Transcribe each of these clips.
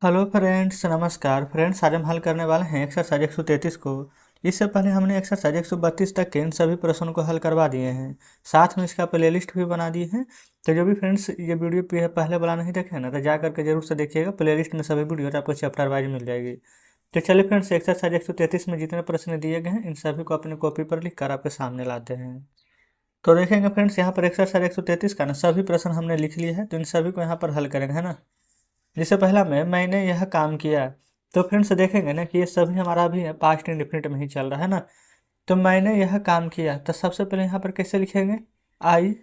Hello friends, नमस्कार friends. आज हम हल करने वाले हैं एक्सरसाइज 133 को। इससे पहले हमने एक्सरसाइज 132 तक के इन सभी प्रश्नों को हल करवा दिए हैं। साथ में इसका प्लेलिस्ट भी बना दी है। तो जो भी फ्रेंड्स ये वीडियो पहले वाला नहीं देखे ना, तो जा करके जरूर से देखिएगा। प्लेलिस्ट में सभी वीडियो आपको चैप्टर वाइज मिल जाएगी। तो चलिए फ्रेंड्स, एक्सरसाइज 133 में जितने प्रश्न दिए गए हैं इन सभी को अपने कॉपी पर लिख कर आपके सामने लाते हैं। तो देखेंगे फ्रेंड्स, यहाँ पर एक्सरसाइज 133 का ना सभी प्रश्न हमने लिख लिए हैं। तो इन सभी को यहाँ पर हल करेंगे, है ना। जिससे पहला मैंने यह काम किया। तो फ्रेंड्स देखेंगे ना कि ये सभी हमारा अभी पास्ट इंडेफिनिट में ही चल रहा है ना। तो मैंने यह काम किया, तो सबसे पहले यहाँ पर कैसे लिखेंगे? आई।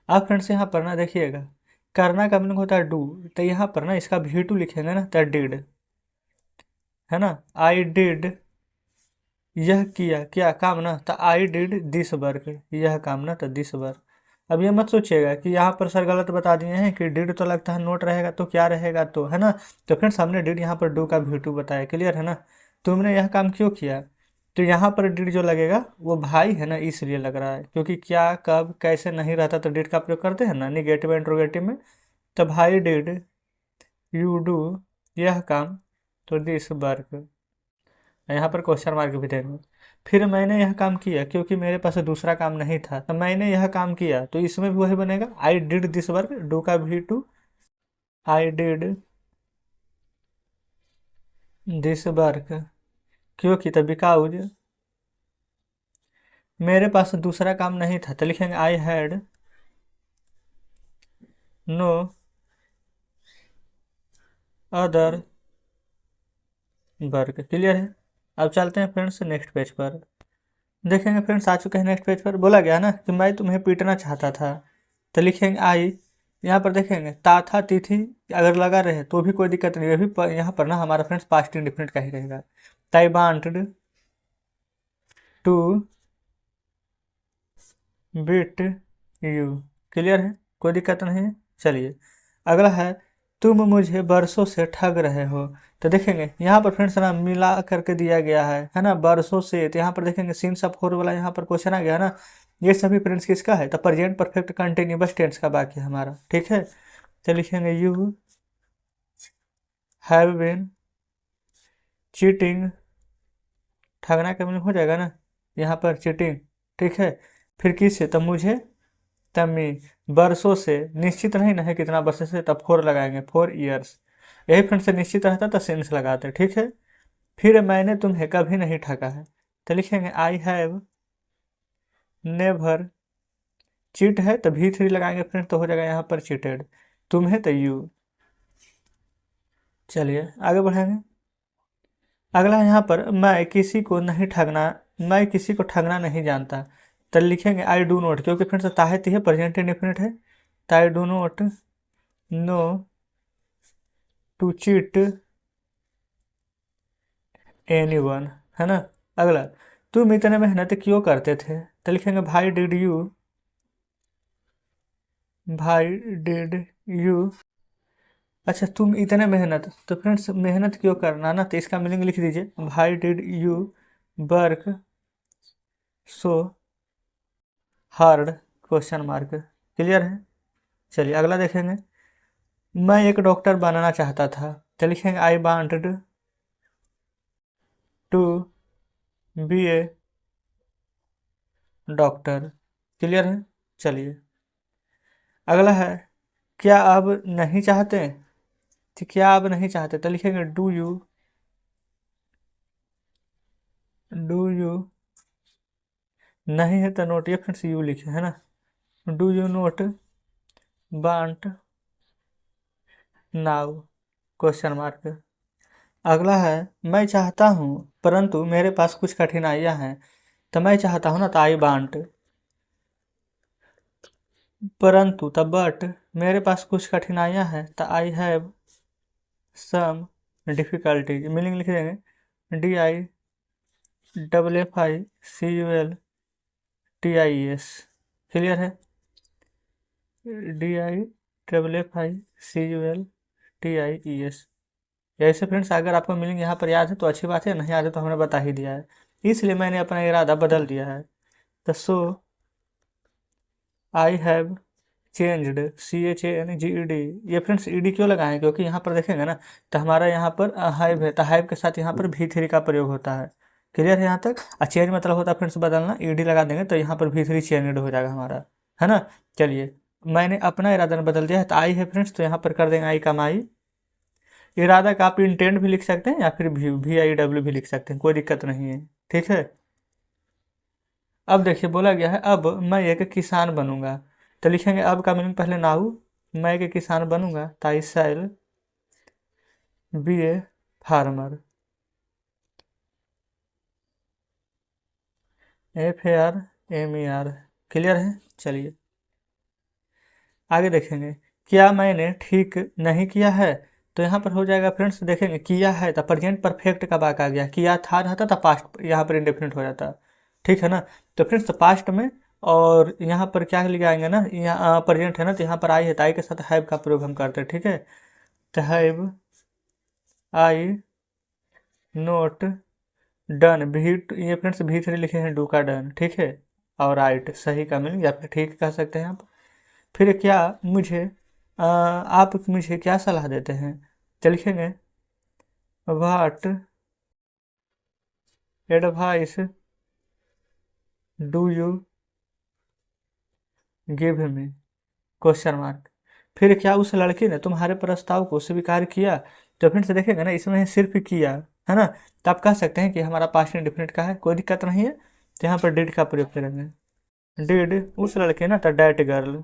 अब फ्रेंड्स यहाँ पर ना देखिएगा, करना का मीनिंग होता है डू। तो यहाँ पर ना इसका V2 लिखेंगे ना, तो डिड, है ना। आई डिड, यह किया क्या काम ना, तो आई डिड दिस वर्क, यह काम ना, तो दिस वर्क। अब ये मत सोचिएगा कि यहाँ पर सर गलत बता दिए हैं कि डिड तो लगता है नोट रहेगा तो क्या रहेगा, तो है ना। तो फ्रेंड्स हमने डिड यहाँ पर डू का V2 बताया, क्लियर है ना। तुमने यह काम क्यों किया, तो यहाँ पर डिड जो लगेगा वो भाई है ना, इसलिए लग रहा है क्योंकि क्या कब कैसे नहीं रहता तो डिड का प्रयोग करते हैं ना निगेटिव इंट्रोगेटिव में। तो भाई डिड यू डू यह काम, तो दिस वर्क। यहाँ पर क्वेश्चन मार्क भी देंगे। फिर मैंने यह काम किया क्योंकि मेरे पास दूसरा काम नहीं था, तो मैंने यह काम किया, तो इसमें भी वही बनेगा। I did this work, do का V2, I did this work क्योंकि, तो बिकॉज मेरे पास दूसरा काम नहीं था, तो लिखेंगे I had no other work, clear है। अब चलते हैं फ्रेंड्स नेक्स्ट पेज पर। देखेंगे फ्रेंड्स, आ चुके हैं नेक्स्ट पेज पर। बोला गया ना कि मैं तुम्हें पीटना चाहता था, तो लिखेंगे आई। यहाँ पर देखेंगे ता था तिथि अगर लगा रहे तो भी कोई दिक्कत नहीं, अभी यहाँ पर ना हमारा फ्रेंड्स पास्ट इंडिफिनिट का ही रहेगा। ताई wanted to beat you, clear है, कोई दिक्कत नहीं है। चलिए अगला है, तुम मुझे बरसों से ठग रहे हो। तो देखेंगे यहाँ पर फ्रेंड्स ना मिला करके दिया गया है ना, बरसों से। तो यहाँ पर देखेंगे सिंस ऑफ फोर वाला यहाँ पर क्वेश्चन आ गया ना। ये सभी फ्रेंड्स किसका है, तो प्रेजेंट परफेक्ट कंटिन्यूअस टेंस का बाकी है हमारा, ठीक है। तो लिखेंगे यू हैव बीन चीटिंग, ठगना का मीनिंग हो जाएगा ना यहाँ पर चीटिंग, ठीक है। फिर किससे, तब मुझे, तब मी, बरसों से, निश्चित नहीं ना है कितना वर्ष से, तब 4 लगाएंगे, 4 ईयर्स। यही फ्रेंड से निश्चित रहता तो सेंस लगाते, ठीक है। फिर मैंने तुम्हें कभी नहीं ठगा है, तो लिखेंगे आई हैव नेवर चीट है, तो V3 लगाएंगे फ्रेंड, तो हो जाएगा यहाँ पर चीटेड। तुम्हें तो यू। चलिए आगे बढ़ेंगे। अगला यहाँ पर मैं किसी को नहीं ठगना, मैं किसी को ठगना नहीं जानता, तो लिखेंगे आई डू नोट, क्योंकि फ्रेंड्स ताहित ही है, प्रेजेंट इंडेफिनिट है। तो I do not know to cheat anyone, है ना। अगला, तुम इतने मेहनत क्यों करते थे, तो लिखेंगे भाई डिड यू। अच्छा तुम इतने मेहनत, तो फ्रेंड्स मेहनत क्यों करना ना, तो इसका मीनिंग लिख दीजिए, भाई did you work so hard, question mark, clear है। चलिए अगला देखेंगे, मैं एक डॉक्टर बनना चाहता था, तो लिखेंगे I wanted to be a doctor, clear है। चलिए अगला है, क्या आप नहीं चाहते, तो क्या आप नहीं चाहते, तो लिखेंगे डू यू नहीं है तो नोट, ये फ्रेंड्स यू लिखे है ना। Do you note want now, question mark. अगला है, मैं चाहता हूँ परंतु मेरे पास कुछ कठिनाइयाँ हैं, तो मैं चाहता हूँ ना, तो आई वांट, परंतु तब बट मेरे पास कुछ कठिनाइयाँ हैं, तो I have some difficulties, meaning लिख देंगे DIFFICULTIES, क्लियर है। DIFFICULTIES। ऐसे फ्रेंड्स अगर आपको मीनिंग यहाँ पर याद है तो अच्छी बात है, नहीं याद है तो हमने बता ही दिया है, इसलिए मैंने अपना इरादा बदल दिया है। तो सो आई हैव चेंज्ड, CHANGED। ये फ्रेंड्स ईडी क्यों लगाए हैं, क्योंकि यहाँ पर देखेंगे ना तो हमारा यहाँ पर हाइव है, तो हाइव के साथ यहाँ पर V3 का प्रयोग होता है। क्लियर है यहाँ तक। चेंज मतलब होता है फ्रेंड्स बदलना, ईडी लगा देंगे तो यहाँ पर V3 चेंज्ड हो जाएगा हमारा, है ना। चलिए मैंने अपना इरादा बदल दिया है, तो आई है फ्रेंड्स, तो यहाँ पर कर देंगे आई का माई। इरादा का आप इंटेंट भी लिख सकते हैं या फिर VIW भी लिख सकते हैं, कोई दिक्कत नहीं है, ठीक है। अब देखिए बोला गया है अब मैं एक किसान बनूंगा, तो लिखेंगे अब का मीनिंग पहले नाउ, मैं एक किसान बनूंगा, I shall be a farmer, FARMER। Clear है। चलिए आगे देखेंगे, क्या मैंने ठीक नहीं किया है, तो यहाँ पर हो जाएगा फ्रेंड्स, देखेंगे किया है तो प्रेजेंट परफेक्ट का वाक आ गया, किया था रहता था पास्ट, यहाँ पर इंडेफिनिट हो जाता, ठीक है ना। तो फ्रेंड्स पास्ट में, और यहाँ पर क्या लिखे आएंगे ना, यहाँ प्रेजेंट है ना, तो यहाँ पर आई है, तो आई के साथ हैव का प्रयोग हम करते हैं, ठीक है। तो हैव आई नोट डन भी, ये फ्रेंड्स V3 लिखे हैं, डू का डन, ठीक है। और राइट सही का मीनिंग या फिर ठीक कह सकते हैं आप। फिर क्या मुझे आप मुझे क्या सलाह देते हैं, तो लिखेंगे what advice do you give me, question mark. फिर क्या उस लड़के ने तुम्हारे प्रस्ताव को स्वीकार किया, तो फिर से देखेंगे ना इसमें सिर्फ किया, है ना। तो आप कह सकते हैं कि हमारा पास्ट इंडेफिनिट का है, कोई दिक्कत नहीं है, तो यहाँ पर डिड का प्रयोग करेंगे। डिड उस लड़के ना, तो that girl,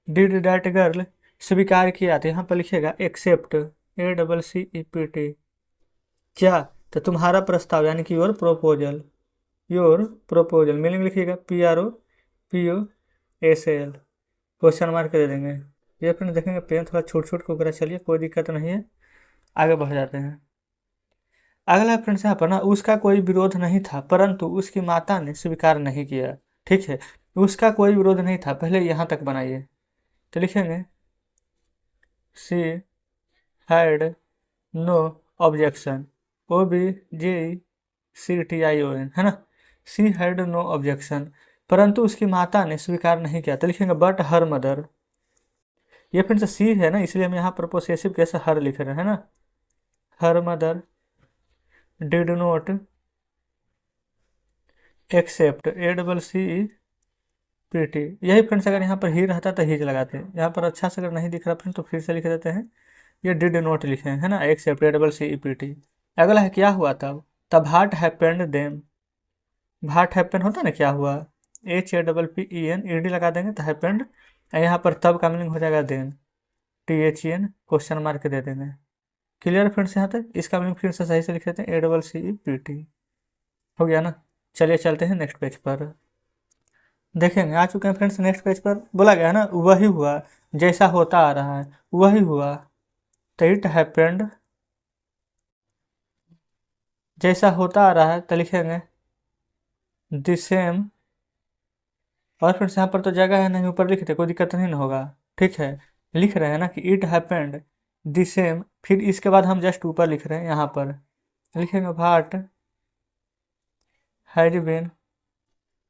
did that girl स्वीकार किया, तो यहाँ पर लिखिएगा एक्सेप्ट, ACCEPT। क्या, तो तुम्हारा प्रस्ताव यानी कि योर प्रोपोजल मीनिंग लिखिएगा PROPOSAL, क्वेश्चन मार्क दे देंगे। ये फ्रेंड देखेंगे पेन थोड़ा छूट छूट को करा, चलिए कोई दिक्कत नहीं है, आगे बढ़ जाते हैं। अगला फ्रेंड्स यहाँ पर ना, उसका कोई विरोध नहीं था परंतु उसकी माता ने स्वीकार नहीं किया, ठीक है। उसका कोई विरोध नहीं था, पहले यहाँ तक बनाइए, तो लिखेंगे she had no objection, OBJECTION, है ना। सी हैड नो ऑब्जेक्शन, परंतु उसकी माता ने स्वीकार नहीं किया, तो लिखेंगे बट हर मदर। ये फ्रेंड्स सी है ना, इसलिए हम यहाँ पर पोसेसिव कैसे हर लिख रहे हैं ना, her mother did not accept, ACCEPT। यही फ्रेंड्स अगर यहाँ पर ही रहता तो हीज लगाते हैं, यहाँ पर अच्छा से अगर नहीं दिख रहा फ्रेंड्स तो फिर से लिख देते हैं, ये डिड नोट लिखे हैं, है ना, एक्सेप्ट ACCEPT। अगला है क्या हुआ तब, तब heart happened them, heart happen होता है ना क्या हुआ, HAPPEN ED लगा देंगे तो हैपेंड, यहाँ पर तब का मीनिंग हो जाएगा देन, THEN क्वेश्चन मार्क दे देंगे। क्लियर फ्रेंड्स यहाँ तक, इसका मीनिंग फिर से सही से लिख देते हैं ACCEPT, हो गया ना। चलिए चलते हैं नेक्स्ट पेज पर, देखेंगे आ चुके हैं फ्रेंड्स नेक्स्ट पेज पर। बोला गया है ना वही हुआ जैसा होता आ रहा है, वही हुआ, तो इट हैपेंड जैसा होता आ रहा है, तो लिखेंगे द सेम, और फ्रेंड्स यहाँ पर तो जगह है नहीं, ऊपर लिखते कोई दिक्कत नहीं ना होगा, ठीक है। लिख रहे हैं ना कि इट हैपेंड द सेम, फिर इसके बाद हम जस्ट ऊपर लिख रहे हैं, यहाँ पर लिखेंगे what has been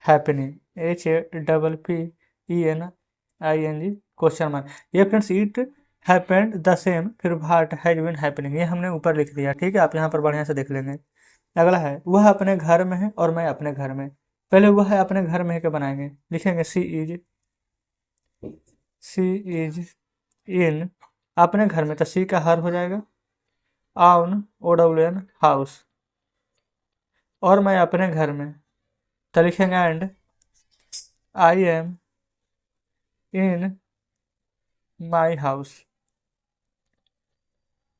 happening, HAPPENING question mark. ये friends it happened the same, फिर व्हाट हैज बीन हैपनिंग, ये हमने ऊपर लिख दिया, ठीक है। आप यहाँ पर बढ़िया से देख लेंगे। अगला है वह अपने घर में है और मैं अपने घर में, पहले वह है अपने घर में है के बनाएंगे, लिखेंगे सी इज इन अपने घर में, तो सी का हर हो जाएगा, आउन OWN हाउस, और मैं अपने घर में, तो लिखेंगे and I am in my house,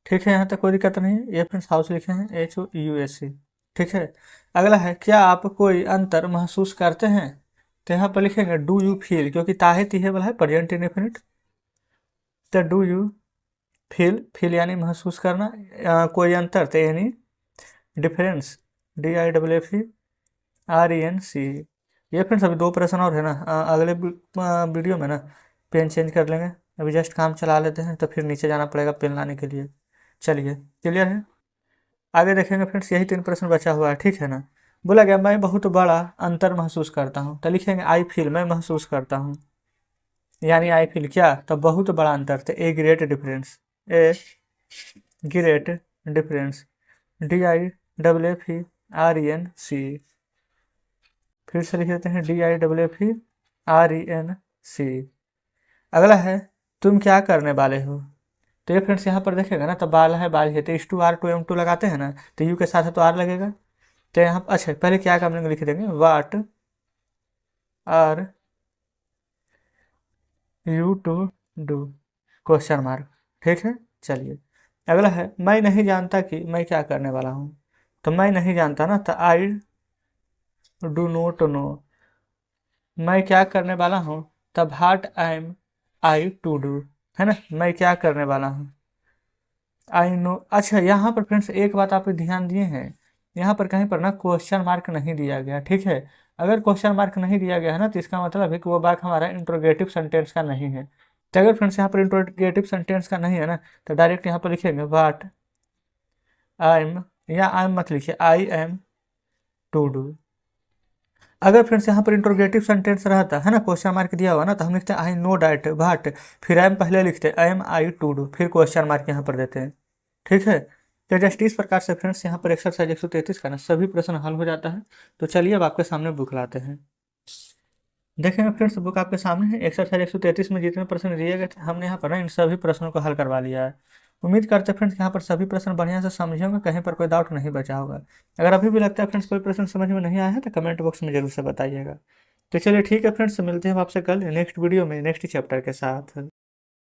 ठीक है। यहाँ तक कोई दिक्कत नहीं है, ये फ्रेंड्स हाउस लिखे हैं HOUSE, ठीक है। अगला है क्या आप कोई अंतर महसूस करते हैं, तो यहाँ पर लिखेंगे डू यू फील, क्योंकि ताहे तीहे वाला है प्रेजेंट इंडेफिनिट, तो डू यू फील यानी महसूस करना, कोई अंतर तो एनी डिफरेंस, DIFFERENCE। ये फ्रेंड्स अभी दो प्रश्न और है ना, अगले वीडियो में ना पेन चेंज कर लेंगे, अभी जस्ट काम चला लेते हैं, तो फिर नीचे जाना पड़ेगा पेन लाने के लिए। चलिए क्लियर है, आगे देखेंगे फ्रेंड्स, यही 3 प्रश्न बचा हुआ है, ठीक है ना। बोला गया मैं बहुत बड़ा अंतर महसूस करता हूँ, तो लिखेंगे आई फील, मैं महसूस करता हूँ, यानी आई फील क्या, तो बहुत बड़ा अंतर थे, a great difference, a great difference, DIFFERENC। फिर से लिख देते हैं DIFFERENC। अगला है तुम क्या करने वाले हो। तो ये फ्रेंड्स यहाँ पर देखेगा ना, तो बाल है बाल है, तो is to are to am to लगाते हैं ना, तो यू के साथ है तो आर लगेगा। तो यहाँ अच्छा पहले क्या काम लेंगे लिख देंगे, what are you to do, question mark. ठीक है, चलिए अगला है मैं नहीं जानता कि मैं क्या करने वाला हूँ। तो मैं नहीं जानता ना, तो आई डू नोट नो, मैं क्या करने वाला हूँ, तब हार्ट आई टू डू, है ना, मैं क्या करने वाला हूँ, आई नो। अच्छा यहाँ पर फ्रेंड्स एक बात आप ध्यान दिए हैं, यहाँ पर कहीं पर ना क्वेश्चन मार्क नहीं दिया गया। ठीक है, अगर क्वेश्चन मार्क नहीं दिया गया है ना, तो इसका मतलब है कि वो वाक्य हमारा इंट्रोगेटिव सेंटेंस का नहीं है। तो अगर फ्रेंड्स यहाँ पर इंट्रोगेटिव सेंटेंस का नहीं है ना, तो डायरेक्ट यहाँ पर लिखेंगे वाट आई एम, या आई एम मत लिखिए, आई एम टू डू। अगर फ्रेंड्स यहाँ पर इंट्रोगेटिव सेंटेंस रहता है ना, क्वेश्चन मार्क दिया हुआ ना, तो हम लिखते हैं आई नो डैट बट, फिर आई एम पहले लिखते हैं I am I to do, फिर क्वेश्चन मार्क यहाँ पर देते हैं। ठीक है, तो जस्ट इस प्रकार से फ्रेंड्स यहाँ पर एक्सरसाइज 133 का ना सभी प्रश्न हल हो जाता है। तो चलिए अब आपके सामने बुक लाते हैं। देखेंगे फ्रेंड्स बुक आपके सामने है, एक्सरसाइज 133 में जितने प्रश्न दिए गए थे हमने यहाँ पर ना इन सभी प्रश्नों को हल करवा लिया है। उम्मीद करते हैं फ्रेंड्स यहाँ पर सभी प्रश्न बढ़िया से समझे होंगे, कहीं पर कोई डाउट नहीं बचा होगा। अगर अभी भी लगता है फ्रेंड्स कोई प्रश्न समझ में नहीं आया है तो कमेंट बॉक्स में जरूर से बताइएगा। तो चलिए ठीक है फ्रेंड्स, मिलते हैं आपसे कल नेक्स्ट वीडियो में नेक्स्ट चैप्टर के साथ।